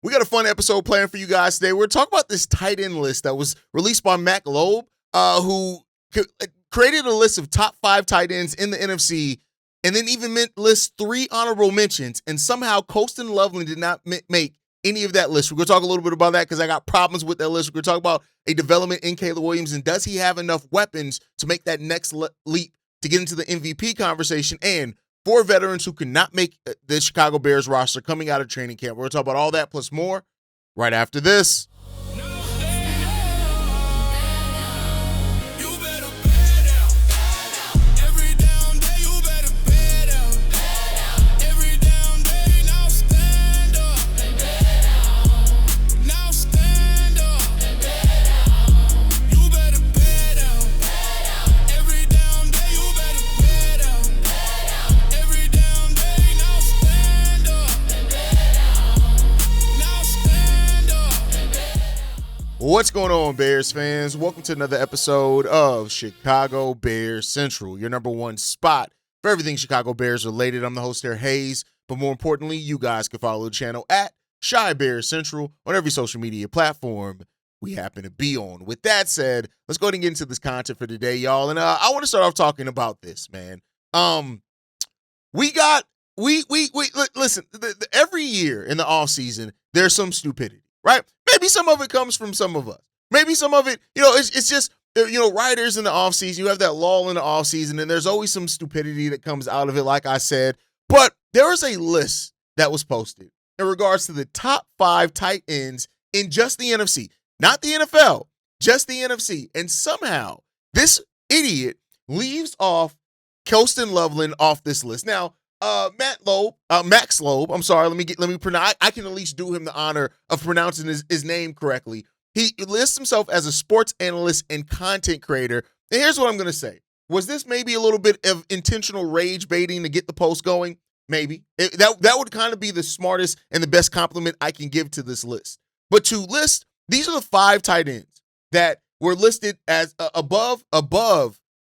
We got a fun episode planned for you guys today. We're talking about this tight end list that was released by Mac Loeb, who created a list of top 5 tight ends in the NFC, and then even lists 3 honorable mentions, and somehow Colston Loveland did not make any of that list. We're going to talk a little bit about that because I got problems with that list. We're going to talk about a development in Caleb Williams, and does he have enough weapons to make that next leap to get into the MVP conversation, and 4 veterans who could not make the Chicago Bears roster coming out of training camp. We're going to talk about all that plus more right after this. What's going on, Bears fans? Welcome to another episode of Chicago Bears Central, your number one spot for everything Chicago Bears related. I'm the host here, Haize, but more importantly, you guys can follow the channel at Chi Bears Central on every social media platform we happen to be on. With that said, let's go ahead and get into this content for today, y'all. And I want to start off talking about this, man. Listen, every year in the offseason, there's some stupidity, right? Maybe some of it comes from some of us. Maybe some of it, it's just, writers in the offseason, you have that lull in the offseason, and there's always some stupidity that comes out of it, like I said. But there was a list that was posted in regards to the top 5 tight ends in just the NFC. Not the NFL, just the NFC. And somehow, this idiot leaves off Colston Loveland off this list. Now, Max Loeb, I'm sorry, let me pronounce, I can at least do him the honor of pronouncing his name correctly. He lists himself as a sports analyst and content creator. And here's what I'm going to say. Was this maybe a little bit of intentional rage baiting to get the post going? Maybe. That would kind of be the smartest and the best compliment I can give to this list. But to list, these are the 5 tight ends that were listed as above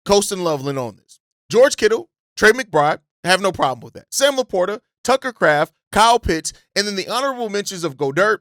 Colston Loveland on this. George Kittle, Trey McBride, I have no problem with that. Sam LaPorta, Tucker Kraft, Kyle Pitts, and then the honorable mentions of Godert,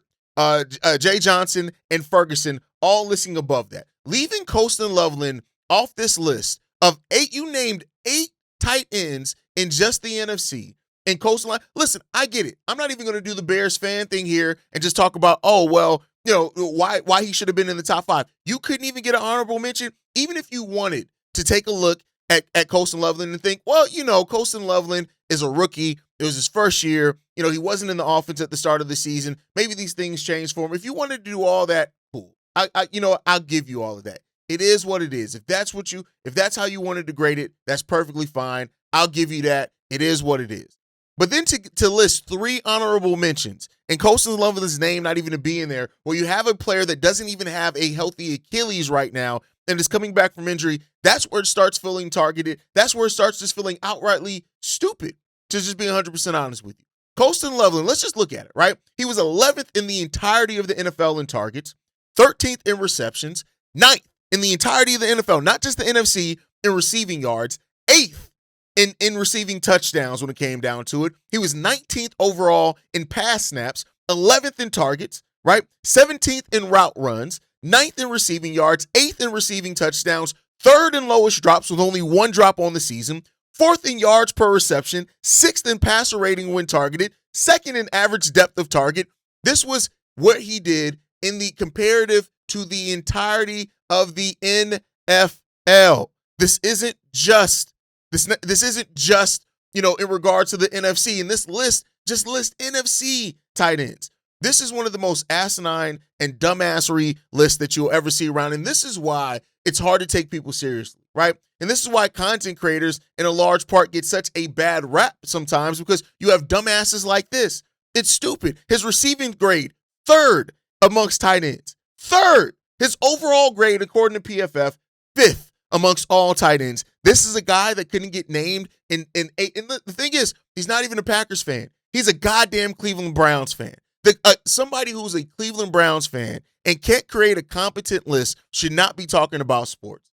Jay Johnson, and Ferguson, all listing above that. Leaving Colston Loveland off this list of 8, you named 8 tight ends in just the NFC. And Colston, listen, I get it. I'm not even going to do the Bears fan thing here and just talk about, why he should have been in the top 5. You couldn't even get an honorable mention, even if you wanted to take a look at Colston Loveland and think, Colston Loveland is a rookie. It was his first year. He wasn't in the offense at the start of the season. Maybe these things changed for him. If you wanted to do all that, cool. I'll give you all of that. It is what it is. If that's how you wanted to grade it, that's perfectly fine. I'll give you that. It is what it is. But then to list 3 honorable mentions and Colston Loveland's name not even to be in there, where you have a player that doesn't even have a healthy Achilles right now and is coming back from injury, that's where it starts feeling targeted. That's where it starts just feeling outrightly stupid, to just be 100% honest with you. Colston Loveland, let's just look at it, right? He was 11th in the entirety of the NFL in targets, 13th in receptions, 9th in the entirety of the NFL, not just the NFC, in receiving yards, 8th in receiving touchdowns when it came down to it. He was 19th overall in pass snaps, 11th in targets, right? 17th in route runs, 9th in receiving yards, 8th in receiving touchdowns, 3rd in lowest drops with only 1 drop on the season, 4th in yards per reception, 6th in passer rating when targeted, 2nd in average depth of target. This was what he did in the comparative to the entirety of the NFL. This isn't just, in regards to the NFC. And this list just lists NFC tight ends. This is one of the most asinine and dumbassery lists that you'll ever see around. And this is why it's hard to take people seriously, right? And this is why content creators, in a large part, get such a bad rap sometimes, because you have dumbasses like this. It's stupid. His receiving grade, 3rd amongst tight ends. 3rd. His overall grade, according to PFF, 5th amongst all tight ends. This is a guy that couldn't get named in 8. And the thing is, he's not even a Packers fan. He's a goddamn Cleveland Browns fan. Somebody who's a Cleveland Browns fan and can't create a competent list should not be talking about sports.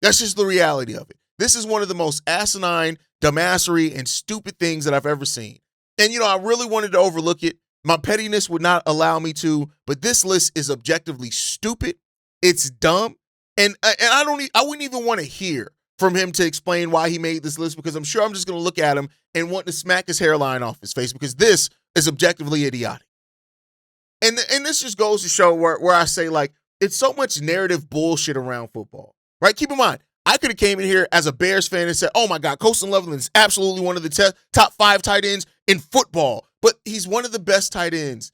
That's just the reality of it. This is one of the most asinine, dumbassery, and stupid things that I've ever seen. And, I really wanted to overlook it My pettiness would not allow me to, but this list is objectively stupid. It's dumb. And I wouldn't even want to hear from him to explain why he made this list, because I'm sure I'm just going to look at him and want to smack his hairline off his face, because this is objectively idiotic. And this just goes to show where I say, like, it's so much narrative bullshit around football, right? Keep in mind, I could have came in here as a Bears fan and said, oh my God, Colston Loveland is absolutely one of the top 5 tight ends in football, but he's one of the best tight ends,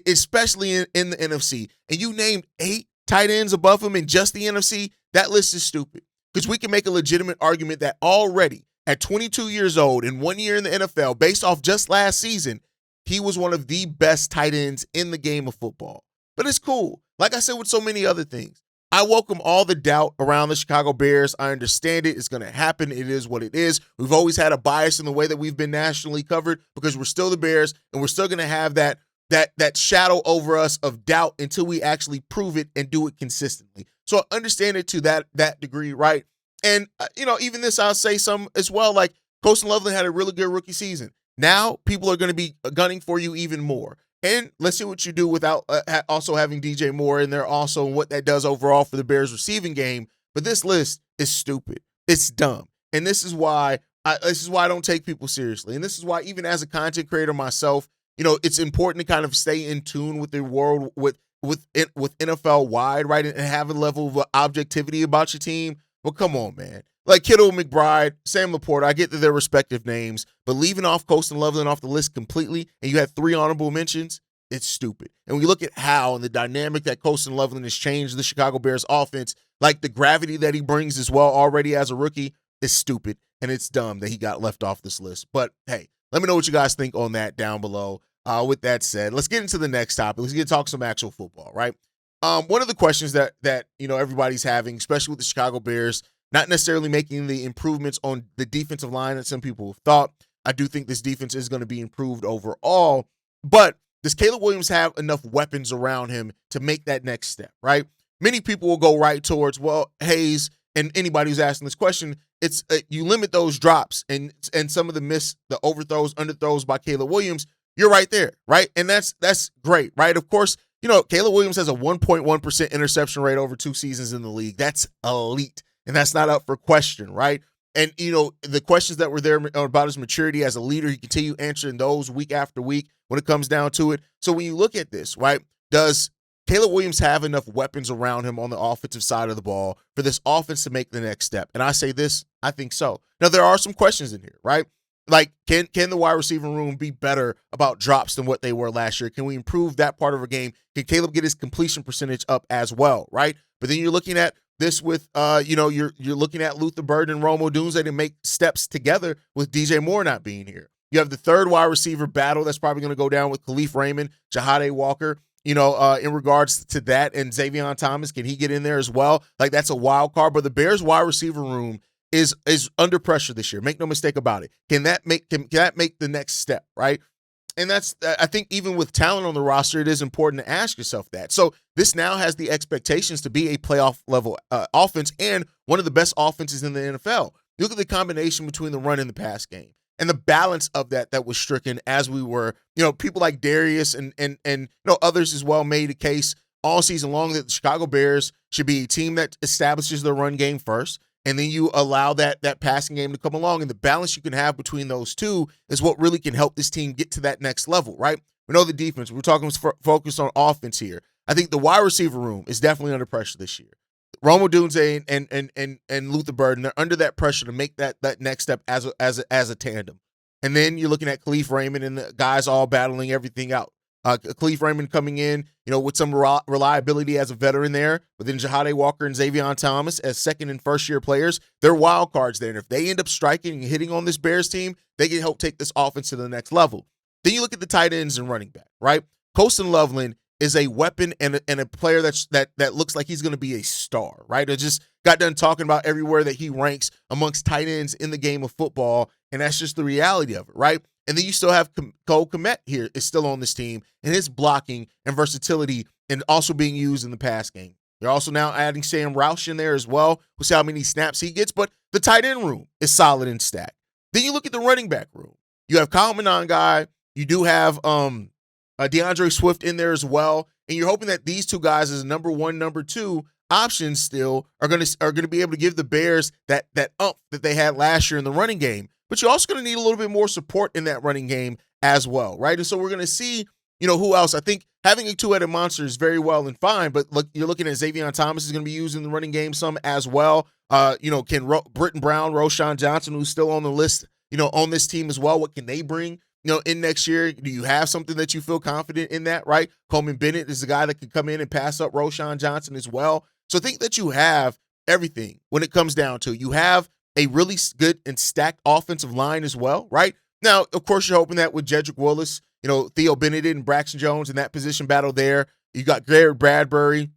especially in the NFC. And you named 8 tight ends above him in just the NFC. That list is stupid, because we can make a legitimate argument that already at 22 years old and 1 year in the NFL, based off just last season, he was one of the best tight ends in the game of football. But it's cool. Like I said, with so many other things, I welcome all the doubt around the Chicago Bears. I understand it. It's going to happen. It is what it is. We've always had a bias in the way that we've been nationally covered, because we're still the Bears, and we're still going to have that shadow over us of doubt until we actually prove it and do it consistently. So I understand it to that degree, right? And, even this, I'll say some as well, like Colston Loveland had a really good rookie season. Now people are going to be gunning for you even more. And let's see what you do without also having DJ Moore in there also, and what that does overall for the Bears receiving game. But this list is stupid. It's dumb. And this is why I don't take people seriously. And this is why, even as a content creator myself, it's important to kind of stay in tune with the world, with NFL wide, right? And have a level of objectivity about your team. Well, come on, man. Like Kittle, McBride, Sam LaPorta, I get that they're respective names, but leaving off Colston Loveland off the list completely, and you had 3 honorable mentions, it's stupid. And when you look at how and the dynamic that Colston Loveland has changed the Chicago Bears offense, like the gravity that he brings as well already as a rookie, is stupid, and it's dumb that he got left off this list. But hey, let me know what you guys think on that down below. With that said, let's get into the next topic. Let's get to talk some actual football, right? One of the questions that everybody's having, especially with the Chicago Bears, not necessarily making the improvements on the defensive line that some people have thought. I do think this defense is going to be improved overall, but does Caleb Williams have enough weapons around him to make that next step, right? Many people will go right towards, well, Haize, and anybody who's asking this question, it's you limit those drops and some of the overthrows, underthrows by Caleb Williams, you're right there, right? And that's great, right? Of course, Caleb Williams has a 1.1% interception rate over 2 seasons in the league. That's elite. And that's not up for question, right? And, the questions that were there about his maturity as a leader, he continue answering those week after week when it comes down to it. So when you look at this, right, does Caleb Williams have enough weapons around him on the offensive side of the ball for this offense to make the next step? And I say this, I think so. Now, there are some questions in here, right? Like, can the wide receiver room be better about drops than what they were last year? Can we improve that part of our game? Can Caleb get his completion percentage up as well, right? But then you're looking at this with, you're looking at Luther Bird and Rome Odunze to make steps together with DJ Moore not being here. You have the third wide receiver battle that's probably going to go down with Khalif Raymond, Jahade Walker, in regards to that, and Xavier Thomas. Can he get in there as well? Like, that's a wild card. But the Bears wide receiver room is under pressure this year. Make no mistake about it. Can that make the next step, right? And that's, I think, even with talent on the roster, it is important to ask yourself that. So this now has the expectations to be a playoff level offense and one of the best offenses in the NFL. You look at the combination between the run and the pass game and the balance of that was stricken as we were, people like Darius and others as well made a case all season long that the Chicago Bears should be a team that establishes their run game first. And then you allow that passing game to come along, and the balance you can have between those two is what really can help this team get to that next level, right? We know the defense. We're talking focus on offense here. I think the wide receiver room is definitely under pressure this year. Rome Odunze and Luther Burden, they're under that pressure to make that next step as a tandem. And then you're looking at Khalif Raymond and the guys all battling everything out. Khalif Raymond coming in, with some reliability as a veteran there, but then Jahade Walker and Xavier Thomas as second and first year players, they're wild cards there. And if they end up striking and hitting on this Bears team, they can help take this offense to the next level. Then you look at the tight ends and running back, right? Colston Loveland is a weapon and a player that looks like he's going to be a star, right? I just got done talking about everywhere that he ranks amongst tight ends in the game of football, and that's just the reality of it, right? And then you still have Cole Kmet here is still on this team, and his blocking and versatility and also being used in the pass game. They're also now adding Sam Roush in there as well. We'll see how many snaps he gets, but the tight end room is solid and stacked. Then you look at the running back room. You have Kyle Monangai. You do have DeAndre Swift in there as well. And you're hoping that these two guys as number one, number two options still are going to be able to give the Bears that ump that they had last year in the running game. But you're also going to need a little bit more support in that running game as well, right? And so we're going to see, who else. I think having a two-headed monster is very well and fine, but look, you're looking at Xavier Thomas is going to be used in the running game some as well. Can Britton Brown, Roschon Johnson, who's still on the list, on this team as well, what can they bring, in next year? Do you have something that you feel confident in that, right? Coleman Bennett is the guy that can come in and pass up Roschon Johnson as well. So I think that you have everything when it comes down to it. You have a really good and stacked offensive line as well, right? Now, of course, you're hoping that with Jedrick Willis, Theo Benedict and Braxton Jones in that position battle there. You got Garrett Bradbury,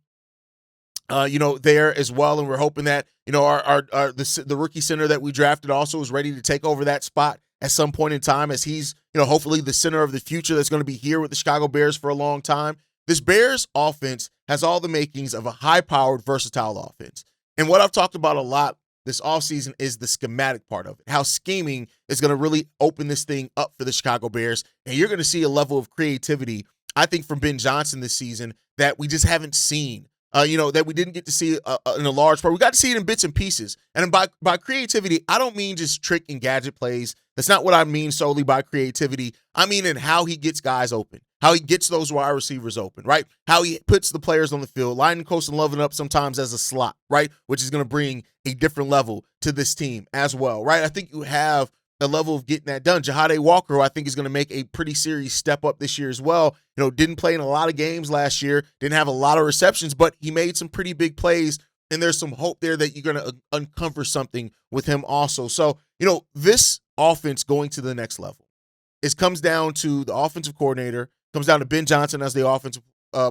there as well. And we're hoping that, the rookie center that we drafted also is ready to take over that spot at some point in time as he's, hopefully the center of the future that's going to be here with the Chicago Bears for a long time. This Bears offense has all the makings of a high-powered, versatile offense. And what I've talked about a lot this offseason is the schematic part of it, how scheming is going to really open this thing up for the Chicago Bears. And you're going to see a level of creativity, I think, from Ben Johnson this season that we just haven't seen, that we didn't get to see in a large part. We got to see it in bits and pieces. And by creativity, I don't mean just trick and gadget plays. That's not what I mean solely by creativity. I mean in how he gets guys open, how he gets those wide receivers open, right? How he puts the players on the field, lining Colston Loveland up sometimes as a slot, right? Which is going to bring a different level to this team as well, right? I think you have a level of getting that done. Jahade Walker, who I think is going to make a pretty serious step up this year as well. Didn't play in a lot of games last year, didn't have a lot of receptions, but he made some pretty big plays, and there's some hope there that you're going to uncover something with him also. So, this offense going to the next level, it comes down to the offensive coordinator, comes down to Ben Johnson as the offensive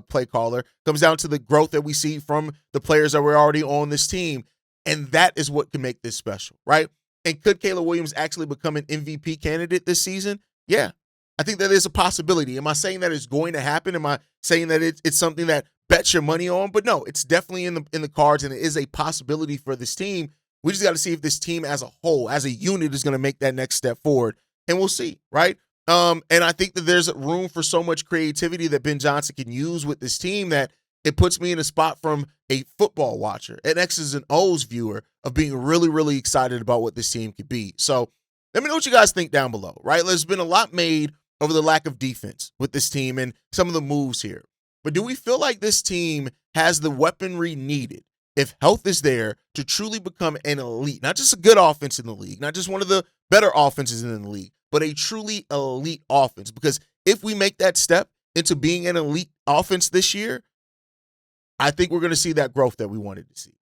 play caller, comes down to the growth that we see from the players that were already on this team, and that is what can make this special, right? And could Caleb Williams actually become an MVP candidate this season? Yeah, I think that is a possibility. Am I saying that it's going to happen? Am I saying that it's something that bet your money on? But no, it's definitely in the cards, and it is a possibility for this team. We just got to see if this team as a whole, as a unit, is going to make that next step forward, and we'll see, right? And I think that there's room for so much creativity that Ben Johnson can use with this team that it puts me in a spot from a football watcher, an X's and O's viewer, of being really, really excited about what this team could be. So let me know what you guys think down below, right? There's been a lot made over the lack of defense with this team and some of the moves here. But do we feel like this team has the weaponry needed, if health is there, to truly become an elite, not just a good offense in the league, not just one of the better offenses in the league, but a truly elite offense? Because if we make that step into being an elite offense this year, I think we're going to see that growth that we wanted to see.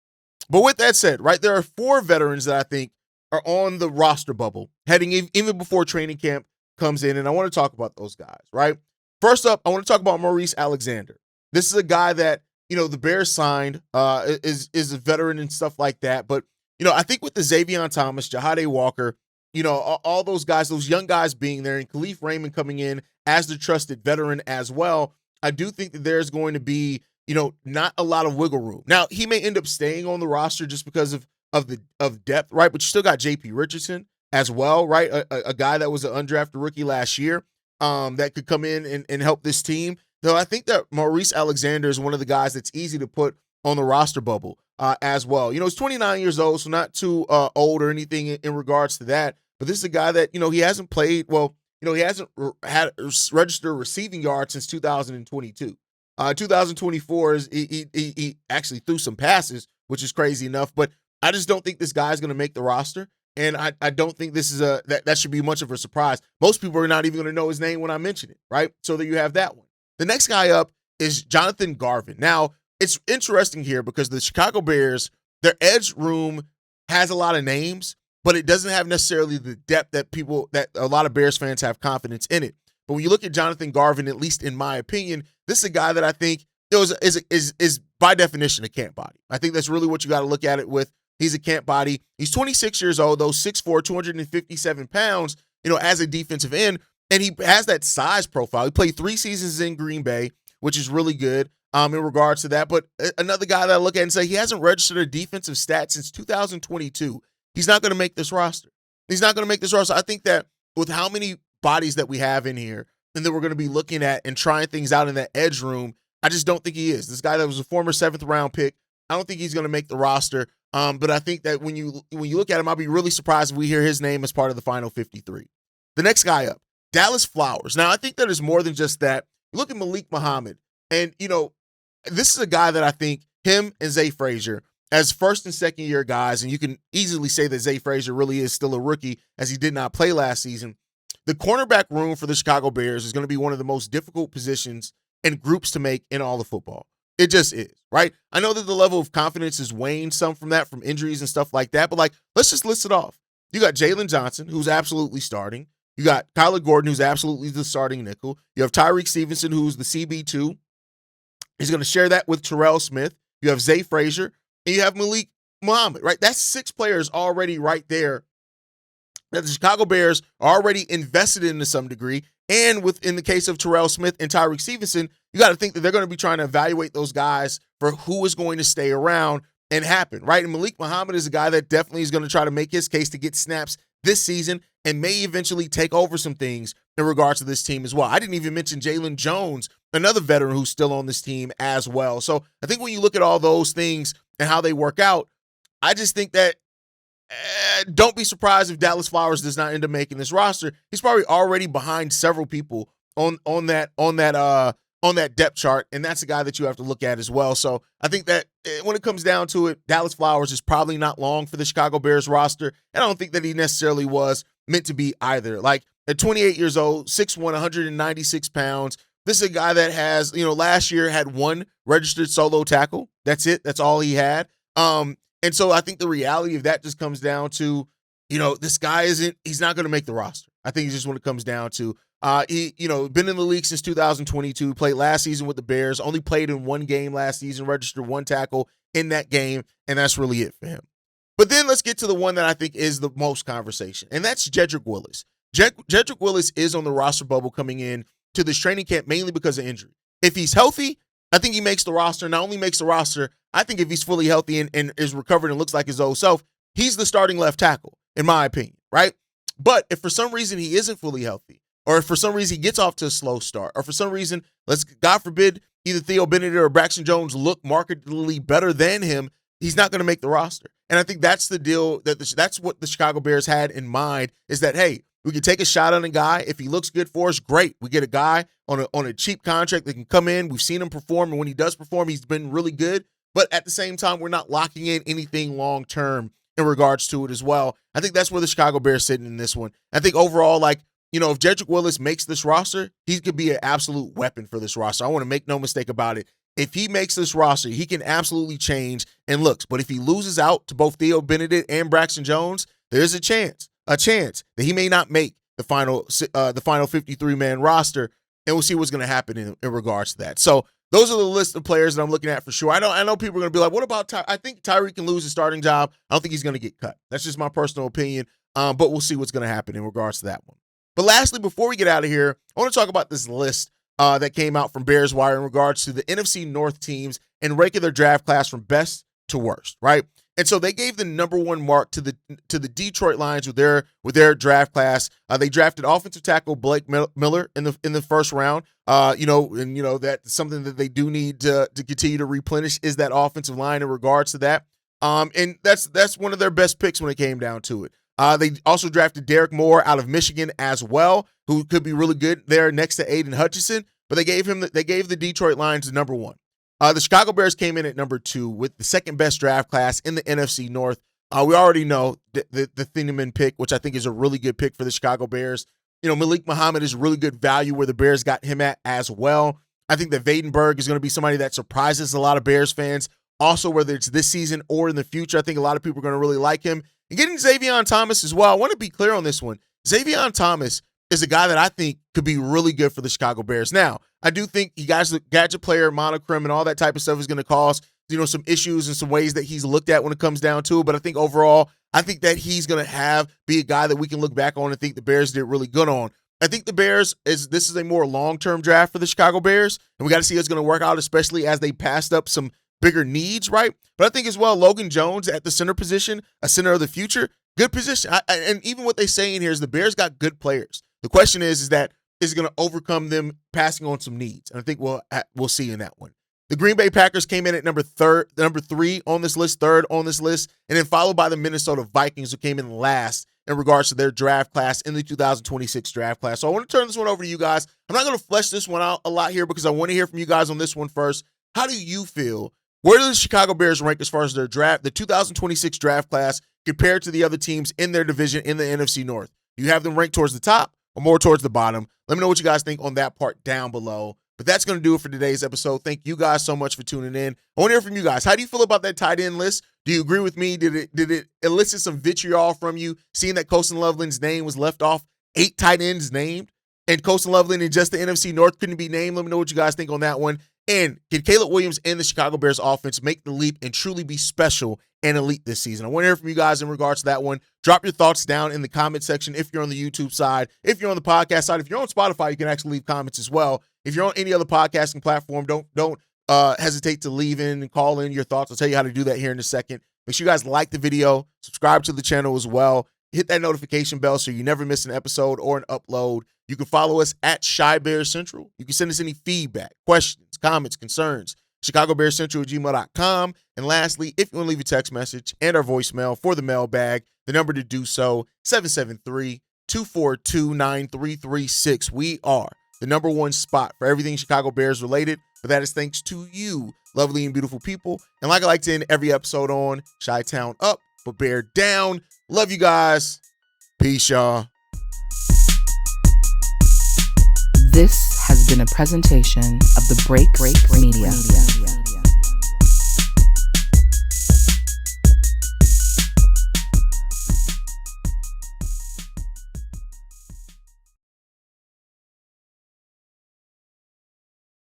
But with that said, right, there are 4 veterans that I think are on the roster bubble heading even before training camp comes in, and I want to talk about those guys, right? First up, I want to talk about Maurice Alexander. This is a guy that, the Bears signed, is a veteran and stuff like that. But, I think with the Xavier Thomas, Jahade Walker, all those guys, those young guys being there, and Khalif Raymond coming in as the trusted veteran as well, I do think that there's going to be, not a lot of wiggle room. Now, he may end up staying on the roster just because of depth, right? But you still got J.P. Richardson as well, right? A guy that was an undrafted rookie last year that could come in and help this team. So I think that Maurice Alexander is one of the guys that's easy to put on the roster bubble as well. He's 29 years old, so not too old or anything in regards to that. But this is a guy that, he hasn't played, he hasn't had registered receiving yards since 2022. 2024 is he actually threw some passes, which is crazy enough. But I just don't think this guy's going to make the roster, and I don't think this is that should be much of a surprise. Most people are not even going to know his name when I mention it, right? So there you have that one. The next guy up is Jonathan Garvin. Now, it's interesting here because the Chicago Bears, their edge room has a lot of names, but it doesn't have necessarily the depth that a lot of Bears fans have confidence in it. But when you look at Jonathan Garvin, at least in my opinion, this is a guy that I think is by definition a camp body. I think that's really what you got to look at it with. He's a camp body. He's 26 years old, though, 6'4", 257 pounds, as a defensive end. And he has that size profile. He played 3 seasons in Green Bay, which is really good in regards to that. But another guy that I look at and say he hasn't registered a defensive stat since 2022. He's not going to make this roster. I think that with how many bodies that we have in here, and that we're going to be looking at and trying things out in that edge room. I just don't think he is. This guy that was a former 7th-round pick, I don't think he's going to make the roster. But I think that when you look at him, I'll be really surprised if we hear his name as part of the final 53. The next guy up, Dallas Flowers. Now, I think that is more than just that. Look at Malik Muhammad. And, this is a guy that I think him and Zay Frazier as first and second year guys, and you can easily say that Zay Frazier really is still a rookie as he did not play last season. The cornerback room for the Chicago Bears is going to be one of the most difficult positions and groups to make in all of football. It just is, right? I know that the level of confidence is waned some from that, from injuries and stuff like that, but let's just list it off. You got Jalen Johnson, who's absolutely starting. You got Kyler Gordon, who's absolutely the starting nickel. You have Tyreek Stevenson, who's the CB2. He's going to share that with Terrell Smith. You have Zay Frazier, and you have Malik Muhammad, right? That's 6 players already right there that the Chicago Bears are already invested in to some degree. And in the case of Terrell Smith and Tyreek Stevenson, you got to think that they're going to be trying to evaluate those guys for who is going to stay around and happen, right? And Malik Muhammad is a guy that definitely is going to try to make his case to get snaps this season and may eventually take over some things in regards to this team as well. I didn't even mention Jalen Jones, another veteran who's still on this team as well. So I think when you look at all those things and how they work out, I just think that don't be surprised if Dallas Flowers does not end up making this roster. He's probably already behind several people on that depth chart, and that's a guy that you have to look at as well. So I think that when it comes down to it, Dallas Flowers is probably not long for the Chicago Bears roster, and I don't think that he necessarily was meant to be either. At 28 years old, 6'1", 196 pounds, this is a guy that has, last year had 1 registered solo tackle. That's it. That's all he had. And so I think the reality of that just comes down to, this guy he's not going to make the roster. I think it's just when it comes down to, he, been in the league since 2022, played last season with the Bears, only played in 1 game last season, registered 1 tackle in that game, and that's really it for him. But then let's get to the one that I think is the most conversation, and that's Jedrick Willis. Jedrick Willis is on the roster bubble coming in to this training camp mainly because of injury. If he's healthy, I think he makes the roster. Not only makes the roster, I think if he's fully healthy and is recovered and looks like his old self, he's the starting left tackle, in my opinion, right? But if for some reason he isn't fully healthy, or if for some reason he gets off to a slow start, or for some reason, God forbid, either Theo Bennett or Braxton Jones look markedly better than him, he's not going to make the roster. And I think that's the deal, that's what the Chicago Bears had in mind, is that, hey, we can take a shot on a guy. If he looks good for us, great. We get a guy on a cheap contract that can come in. We've seen him perform, and when he does perform, he's been really good. But at the same time, we're not locking in anything long-term in regards to it as well. I think that's where the Chicago Bears sitting in this one. I think overall, if Jedrick Willis makes this roster, he could be an absolute weapon for this roster. I want to make no mistake about it. If he makes this roster, he can absolutely change and looks. But if he loses out to both Theo Bennett and Braxton Jones, there's a chance that he may not make the final 53-man roster, and we'll see what's going to happen in regards to that. So those are the list of players that I'm looking at for sure. I know people are going to be like, what about I think Tyreek can lose his starting job. I don't think he's going to get cut. That's just my personal opinion, but we'll see what's going to happen in regards to that one. But lastly, before we get out of here, I want to talk about this list that came out from Bears Wire in regards to the NFC North teams and ranking their draft class from best to worst, right? And so they gave the number 1 mark to the Detroit Lions with their draft class. They drafted offensive tackle Blake Miller in the first round. That's something that they do need to continue to replenish is that offensive line in regards to that. And that's one of their best picks when it came down to it. They also drafted Derek Moore out of Michigan as well, who could be really good there next to Aiden Hutchinson. But they gave the Detroit Lions the number 1. The Chicago Bears came in at number 2 with the second best draft class in the NFC North. We already know the Thieneman pick, which I think is a really good pick for the Chicago Bears. Malik Muhammad is really good value where the Bears got him at as well. I think that Vadenberg is going to be somebody that surprises a lot of Bears fans. Also, whether it's this season or in the future, I think a lot of people are going to really like him. And getting Xavion Thomas as well. I want to be clear on this one. Xavion Thomas is a guy that I think could be really good for the Chicago Bears. Now, I do think he got the gadget player, monochrome, and all that type of stuff is going to cause, some issues and some ways that he's looked at when it comes down to it. But I think overall, I think that he's going to be a guy that we can look back on and think the Bears did really good on. I think the Bears this is a more long-term draft for the Chicago Bears, and we got to see how it's going to work out, especially as they passed up some bigger needs, right? But I think as well, Logan Jones at the center position, a center of the future, good position. And even what they say in here is the Bears got good players. The question is that is going to overcome them passing on some needs? And I think we'll see in that one. The Green Bay Packers came in at number 3 on this list, third on this list, and then followed by the Minnesota Vikings, who came in last in regards to their draft class in the 2026 draft class. So I want to turn this one over to you guys. I'm not going to flesh this one out a lot here because I want to hear from you guys on this one first. How do you feel? Where do the Chicago Bears rank as far as their draft, the 2026 draft class, compared to the other teams in their division in the NFC North? Do you have them ranked towards the top or more towards the bottom? Let me know what you guys think on that part down below. But that's going to do it for today's episode. Thank you guys so much for tuning in. I want to hear from you guys. How do you feel about that tight end list? Do you agree with me? Did it elicit some vitriol from you, seeing that Colston Loveland's name was left off 8 tight ends named, and Colston Loveland in just the NFC North couldn't be named? Let me know what you guys think on that one. And can Caleb Williams and the Chicago Bears offense make the leap and truly be special and elite this season? I want to hear from you guys in regards to that one. Drop your thoughts down in the comment section if you're on the YouTube side. If you're on the podcast side, if you're on Spotify, you can actually leave comments as well. If you're on any other podcasting platform, don't hesitate to leave in and call in your thoughts. I'll tell you how to do that here in a second. Make sure you guys like the video, subscribe to the channel as well. Hit that notification bell so you never miss an episode or an upload. You can follow us at Chi Bears Central. You can send us any feedback, questions, comments, concerns, ChicagoBearsCentral@gmail.com. And lastly, if you want to leave a text message and our voicemail for the mailbag, the number to do so, 773-242-9336. We are the number one spot for everything Chicago Bears related, but that is thanks to you, lovely and beautiful people. And like I like to end every episode on, Chi-Town up, but Bear down. Love you guys. Peace, y'all. This has been a presentation of the Break Media.